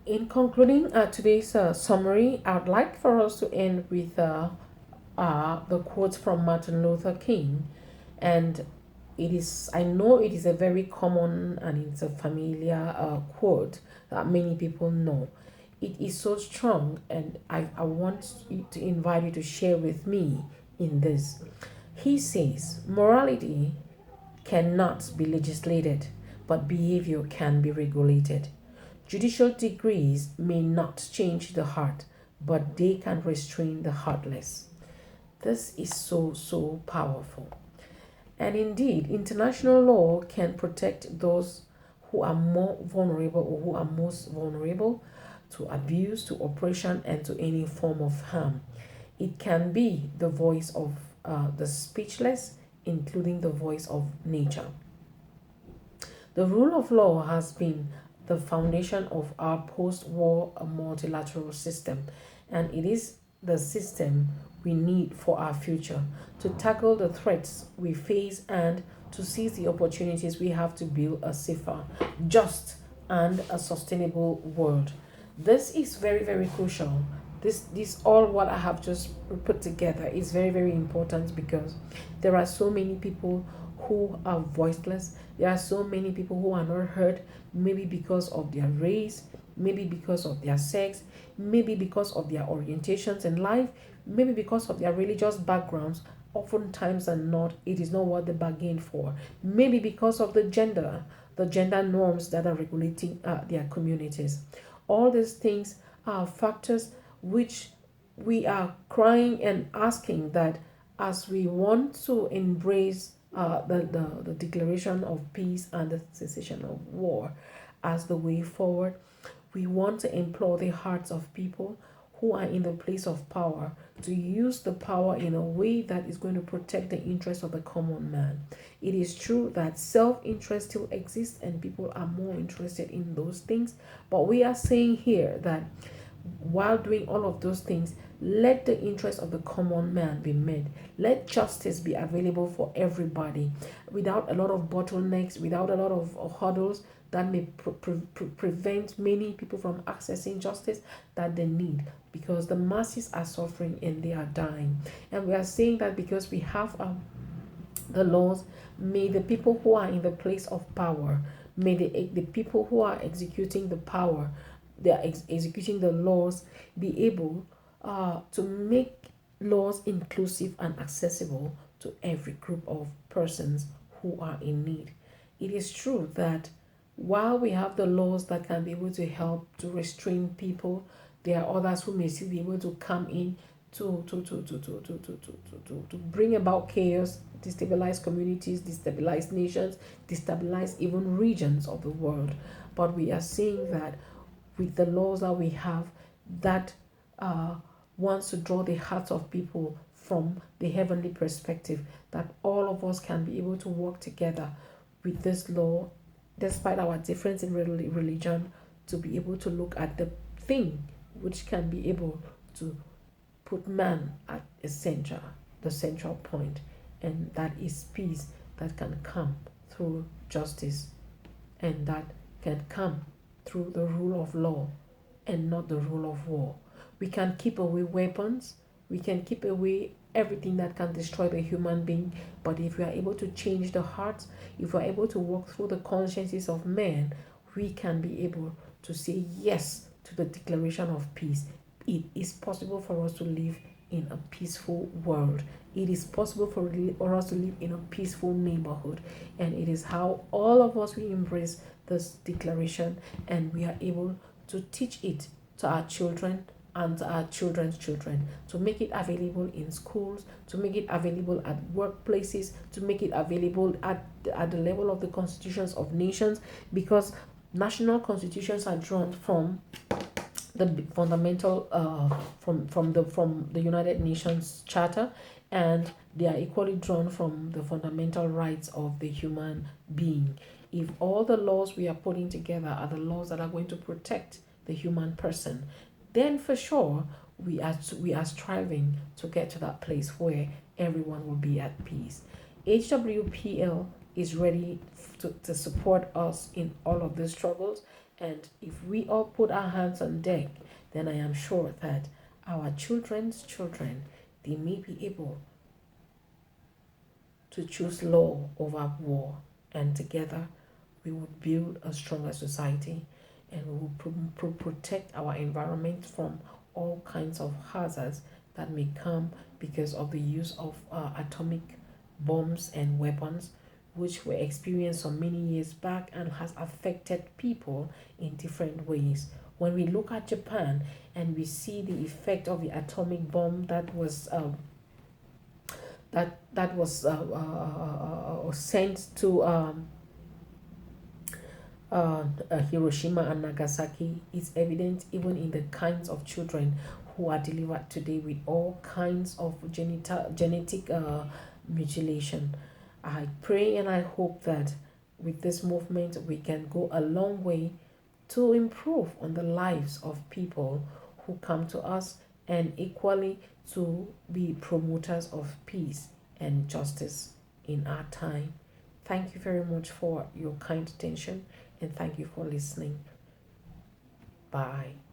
In concluding today's summary, I would like for us to end with the quote from Martin Luther King. And I know it is a very common and it's a familiar quote that many people know. It is so strong, and I want to invite you to share with me in this. He says, morality cannot be legislated, but behavior can be regulated. Judicial degrees may not change the heart, but they can restrain the heartless. This is so, so powerful. And indeed, international law can protect those who are more vulnerable or who are most vulnerable to abuse, to oppression, and to any form of harm. It can be the voice of the speechless, including the voice of nature. The rule of law has been the foundation of our post war multilateral system, and it is the system we need for our future to tackle the threats we face and to seize the opportunities we have to build a safer, just, and a sustainable world. This is very, very crucial. This all what I have just put together is very, very important because there are so many people who are voiceless. There are so many people who are not heard, maybe because of their race, maybe because of their sex, maybe because of their orientations in life, maybe because of their religious backgrounds. Oftentimes and not, it is not what they bargained for. Maybe because of the gender norms that are regulating their communities. All these things are factors which we are crying and asking that as we want to embrace the declaration of peace and the cessation of war as the way forward, we want to implore the hearts of people who are in the place of power to use the power in a way that is going to protect the interests of the common man. It is true that self interest still exists and people are more interested in those things, but we are saying here that while doing all of those things, let the interest of the common man be met. Let justice be available for everybody without a lot of bottlenecks, without a lot of hurdles that may prevent many people from accessing justice that they need, because the masses are suffering and they are dying. And we are saying that because we have the laws, may the people who are in the place of power, may the people who are executing the power, they are executing the laws, be able to make laws inclusive and accessible to every group of persons who are in need. It is true that while we have the laws that can be able to help to restrain people, there are others who may still be able to come in to bring about chaos, destabilize communities, destabilize nations, destabilize even regions of the world. But we are seeing that with the laws that we have, that uh, wants to draw the hearts of people from the heavenly perspective, that all of us can be able to work together with this law, despite our difference in religion, to be able to look at the thing which can be able to put man at the center, the central point, and that is peace that can come through justice and that can come through the rule of law and not the rule of war. We can keep away weapons, we can keep away everything that can destroy the human being, but if we are able to change the hearts, if we are able to walk through the consciences of men, we can be able to say yes to the declaration of peace. It is possible for us to live in a peaceful world. It is possible for us to live in a peaceful neighborhood. And it is how all of us we embrace this declaration and we are able to teach it to our children and to our children's children, to make it available in schools, to make it available at workplaces, to make it available at the level of the constitutions of nations, because national constitutions are drawn from the fundamental from the United Nations Charter, and they are equally drawn from the fundamental rights of the human being. If all the laws we are putting together are the laws that are going to protect the human person, then for sure we are striving to get to that place where everyone will be at peace. HWPL is ready to support us in all of these struggles. And if we all put our hands on deck, then I am sure that our children's children, they may be able to choose law over war. And together, we would build a stronger society, and we will protect our environment from all kinds of hazards that may come because of the use of atomic bombs and weapons, which were experienced some many years back and has affected people in different ways. When we look at Japan and we see the effect of the atomic bomb that was sent to Hiroshima and Nagasaki, is evident even in the kinds of children who are delivered today with all kinds of genetic mutilation. I pray and I hope that with this movement we can go a long way to improve on the lives of people who come to us, and equally to be promoters of peace and justice in our time. Thank you very much for your kind attention, and thank you for listening. Bye.